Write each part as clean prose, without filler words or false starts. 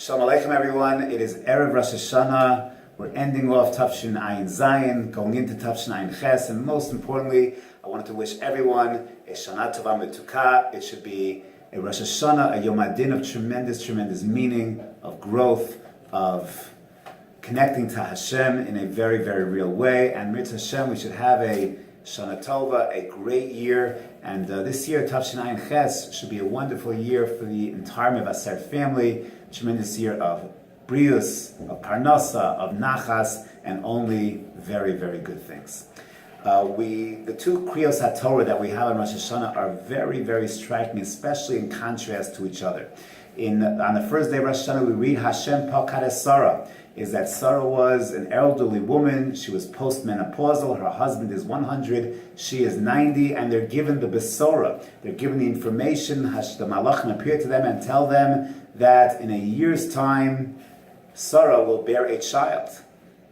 Shalom Aleichem, everyone. It is Erev Rosh Hashana. We're ending off Tafshin Ayin Zayin, going into Tafshin Ayin Ches, and most importantly, I wanted to wish everyone a Shana Tova Metuka. It should be a Rosh Hashana, a Yom Adin of tremendous meaning, of growth, of connecting to Hashem in a very, very real way. And Mitzvah Hashem, we should have a Shana Tova, a great year. And this year, Tafshin Ayin Ches, should be a wonderful year for the entire Mevaseret family. Tremendous year of brius, of parnasa, of nachas, and only very, very good things. The two kriyos HaTorah that we have in Rosh Hashana are very, very striking, especially in contrast to each other. On the first day of Rosh Hashana, we read Hashem Pakad Sarah, is that Sarah was an elderly woman. She was postmenopausal. Her husband is 100. She is 90, and they're given the Besorah. They're given the information. The Malachim appear to them and tell them that in a year's time, Sarah will bear a child.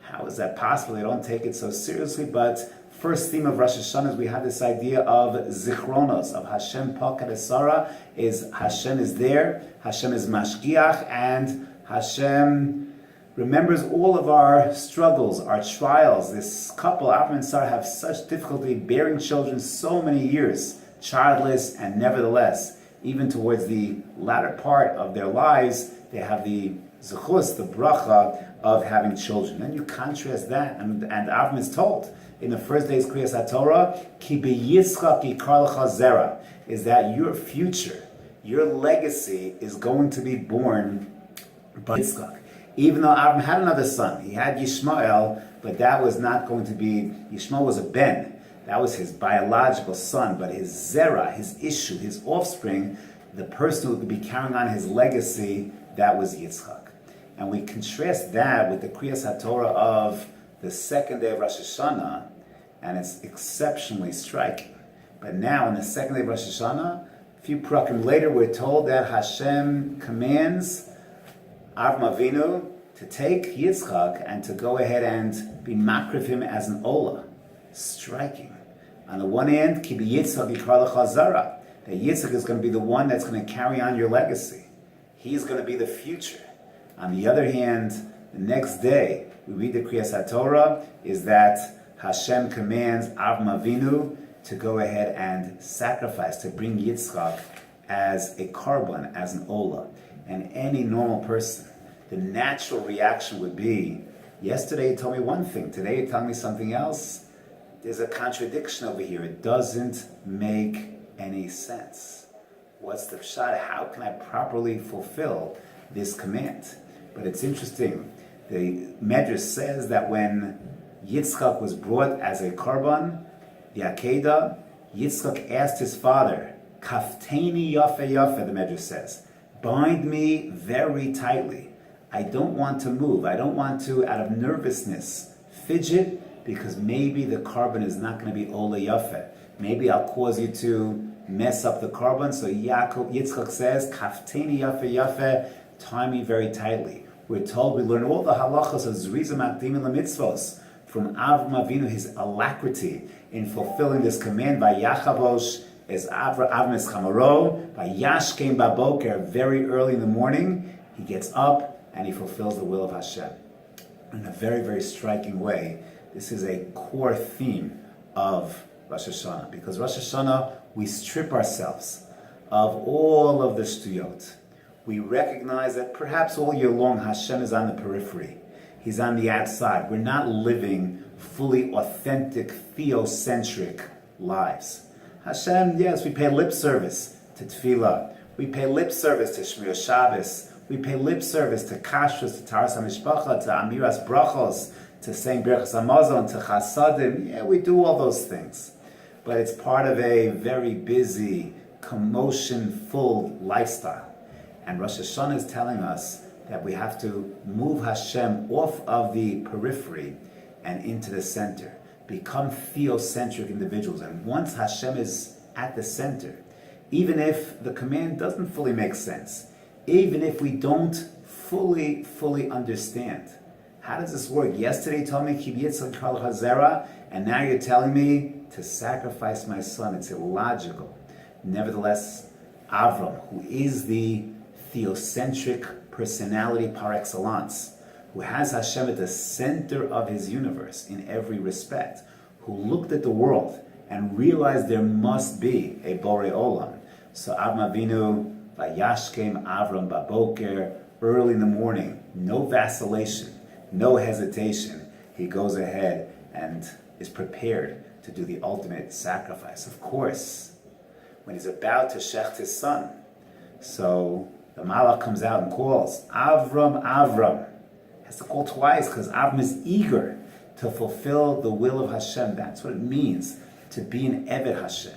How is that possible? They don't take it so seriously, but first theme of Rosh Hashanah is we have this idea of zichronos, of Hashem Pakad Sarah, is Hashem is there, Hashem is mashgiach, and Hashem remembers all of our struggles, our trials. This couple, Avram and Sarah, have such difficulty bearing children so many years, childless, and nevertheless, even towards the latter part of their lives, they have the zechus, the bracha of having children. Then you contrast that, and Avram is told in the first day's Kriyas HaTorah, Ki beYitzchak yikar lecha zera, is that your future, your legacy is going to be born by Yitzchak. Even though Avram had another son, he had Yishmael, but that was not going to be, Yishmael was a ben. That was his biological son, but his zera, his issue, his offspring, the person who could be carrying on his legacy, that was Yitzchak. And we contrast that with the Kriyas HaTorah of the second day of Rosh Hashana, and it's exceptionally striking. But now, on the second day of Rosh Hashana, a few prakim later, we're told that Hashem commands Avram Avinu to take Yitzchak and to go ahead and be makriv him as an olah. Striking. On the one hand, Ki beYitzchak yikar lecha zera, that Yitzchak is going to be the one that's going to carry on your legacy. He's going to be the future. On the other hand, the next day, we read the Kriyas HaTorah, is that Hashem commands Avram Avinu to go ahead and sacrifice, to bring Yitzchak as a korban, as an olah. And any normal person, the natural reaction would be, yesterday you told me one thing, today you're telling me something else. There's a contradiction over here. It doesn't make any sense. What's the pshat? How can I properly fulfill this command? But it's interesting. The Medrash says that when Yitzchak was brought as a korban, the Akedah, Yitzchak asked his father, Kafteni yafe yafe, the Medrash says, bind me very tightly. I don't want to move. I don't want to, out of nervousness, fidget, because maybe the korban is not going to be ola yafe. Maybe I'll cause you to mess up the korban. So Yitzchak says, Kafteni yafe yafe, tie me very tightly. We're told we learn all the halachas of Zriza Makdim Mitzvos from Avram Avinu, his alacrity in fulfilling this command. Vayachavosh is Avram es chamaro, Vayashkem baboker, very early in the morning, he gets up and he fulfills the will of Hashem. In a very, very striking way, this is a core theme of Rosh Hashana, because Rosh Hashana, we strip ourselves of all of the shtuyot. We recognize that perhaps all year long Hashem is on the periphery. He's on the outside. We're not living fully authentic, theocentric lives. Hashem, yes, we pay lip service to tefillah. We pay lip service to Shmir Shabbos. We pay lip service to kashrus, to taras hamishpacha, to amiras brachos, to saying Birchas Hamazon, to chasadim. Yeah, we do all those things. But it's part of a very busy, commotion-full lifestyle. And Rosh Hashana is telling us that we have to move Hashem off of the periphery and into the center. Become theocentric individuals. And once Hashem is at the center, even if the command doesn't fully make sense, even if we don't fully understand, how does this work? Yesterday you told me, Ki beYitzchak yikar lecha zera, and now you're telling me to sacrifice my son. It's illogical. Nevertheless, Avram, who is the theocentric personality par excellence, who has Hashem at the center of his universe in every respect, who looked at the world and realized there must be a Borei Olam. So Avram Avinu, Vayashkem Avram Baboker, early in the morning, no vacillation, no hesitation, he goes ahead and is prepared to do the ultimate sacrifice. Of course, when he's about to shecht his son, so the Malach comes out and calls, Avram, Avram. Has to call twice because Avram is eager to fulfill the will of Hashem. That's what it means to be an Eved Hashem.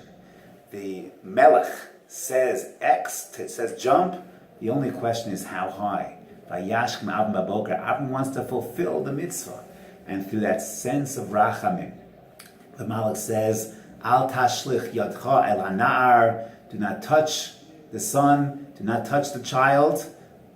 The Melech says X, it says jump. The only question is how high. Vayashkem Avram Baboker. Avram wants to fulfill the mitzvah. And through that sense of rachamim, the Malach says, Al tashlich yadcha el hana'ar. Do not touch the son. Do not touch the child.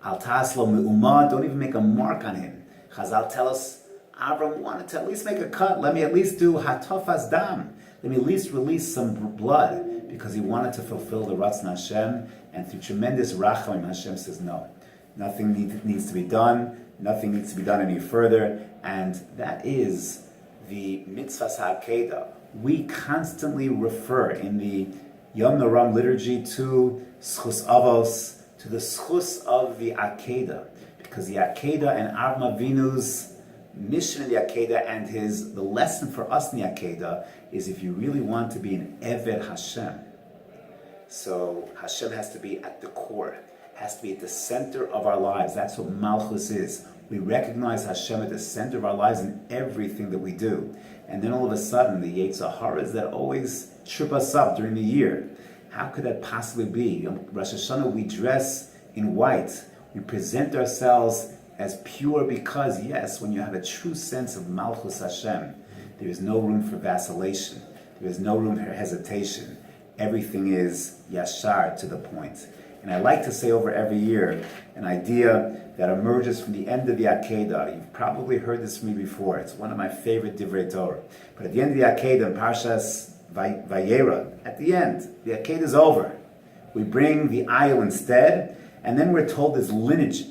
Al taslo me'umah. Don't even make a mark on him. Chazal tell us, Avram wanted to at least make a cut. Let me at least do hatofas dam. Let me at least release some blood, because he wanted to fulfill the Ratzon Hashem, and through tremendous rachamim, Hashem says no. Nothing needs to be done. Nothing needs to be done any further. And that is the Mitzvah Ha'akedah. We constantly refer in the Yom Noram liturgy to Schus Avos, to the Schus of the Akedah, because the Akedah and Avram Avinu's mission in the Akedah and the lesson for us in the Akedah is, if you really want to be an Eved Hashem, so Hashem has to be at the core, has to be at the center of our lives. That's what Malchus is. We recognize Hashem at the center of our lives in everything that we do. And then all of a sudden, the Yetzer Haras that always trip us up during the year, how could that possibly be? Rosh Hashana, we dress in white. We present ourselves as pure because, yes, when you have a true sense of Malchus Hashem, there is no room for vacillation. There is no room for hesitation. Everything is yashar, to the point. And I like to say over every year an idea that emerges from the end of the Akedah. You've probably heard this from me before. It's one of my favorite Divrei Torah. But at the end of the Akedah, in Parshas Vayera, at the end, the Akedah is over. We bring the ayil instead, and then we're told this lineage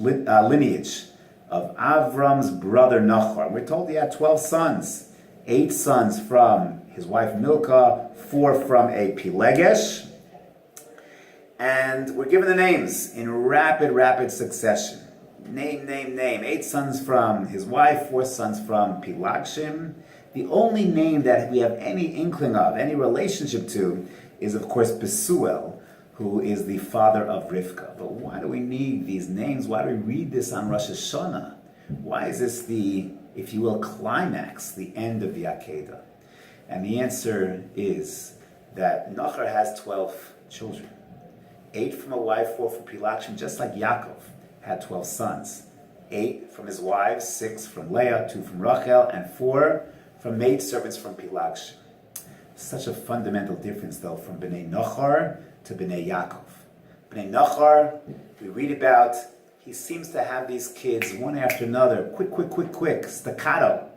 of Avram's brother Nachor. We're told he had 12 sons. 8 sons from his wife Milcah, 4 from a Pilegesh. And we're given the names in rapid succession. Name. 8 sons from his wife, 4 sons from Pilagshim. The only name that we have any inkling of, any relationship to, is of course Besuel, who is the father of Rivka. But why do we need these names? Why do we read this on Rosh Hashana? Why is this the, if you will, climax, the end of the Akedah? And the answer is that Nachor has 12 children. 8 from a wife, 4 from Pilagshim, just like Yaakov had 12 sons. 8 from his wives, 6 from Leah, 2 from Rachel, and 4 from maidservants from Pilagshim. Such a fundamental difference, though, from Bnei Nachor to Bnei Yaakov. Bnei Nachor, we read about, he seems to have these kids one after another, quick, staccato,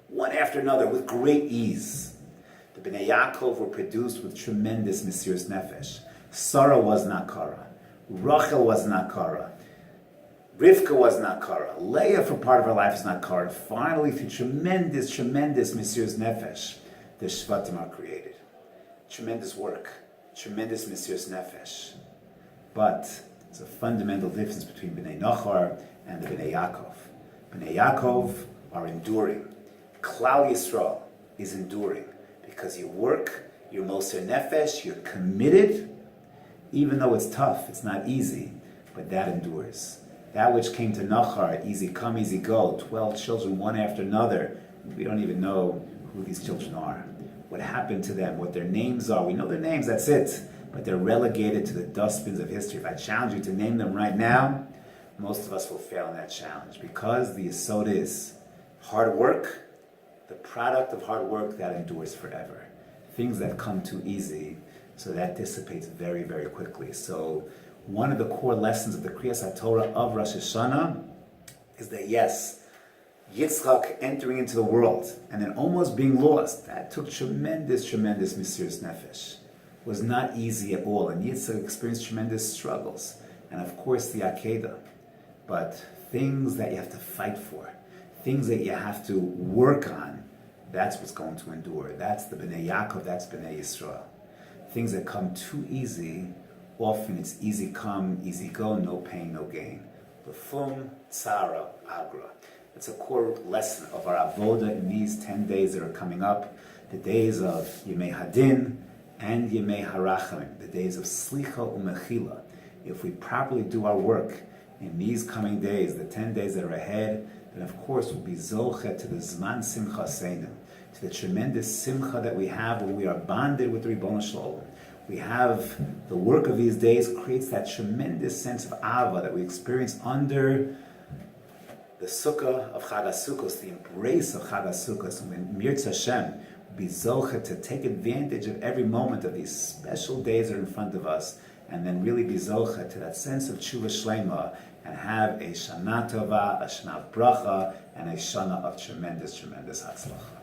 one after another with great ease. The Bnei Yaakov were produced with tremendous Mesiras Nefesh. Sarah was not Kara. Rachel was not Kara. Rivka was not Kara. Leah, for part of her life, is not Kara. Finally, through tremendous Mesiras Nefesh, the Shvatim are created. Tremendous work. Tremendous Mesiras Nefesh. But there's a fundamental difference between Bnei Nachor and the Bnei Yaakov. Bnei Yaakov are enduring. Klal Yisrael is enduring because you work, you're Moser Nefesh, you're committed. Even though it's tough, it's not easy, but that endures. That which came to Nachor, easy come, easy go, 12 children, one after another. We don't even know who these children are, what happened to them, what their names are. We know their names, that's it. But they're relegated to the dustbins of history. If I challenge you to name them right now, most of us will fail in that challenge, because the yesod is hard work, the product of hard work that endures forever. Things that come too easy, so that dissipates very quickly. So one of the core lessons of the Kriyas HaTorah of Rosh Hashana is that, yes, Yitzchak entering into the world and then almost being lost, that took tremendous Mesiras Nefesh. It was not easy at all, and Yitzchak experienced tremendous struggles. And of course the Akedah. but things that you have to fight for, things that you have to work on, that's what's going to endure. That's the Bnei Yaakov, that's Bnei Yisrael. Things that come too easy, often it's easy come, easy go, no pain, no gain. Lefum tzara agra. It's a core lesson of our avoda in these 10 days that are coming up, the days of Yemei Hadin and Yemei Harachamim, the days of Slicha Umechila. If we properly do our work in these coming days, the 10 days that are ahead, then of course we'll be zolchet to the Zman Simcha Seinu, to the tremendous simcha that we have when we are bonded with the Ribono Shel Olam. We have the work of these days creates that tremendous sense of ava that we experience under the sukkah of Chag HaSukkos, the embrace of Chag HaSukkos, and when Mirz Hashem will be zolchet to take advantage of every moment of these special days that are in front of us, and then really be zolchet to that sense of tshuva shlema, and have a shana tova, a shana of bracha, and a shana of tremendous, tremendous hatzlacha.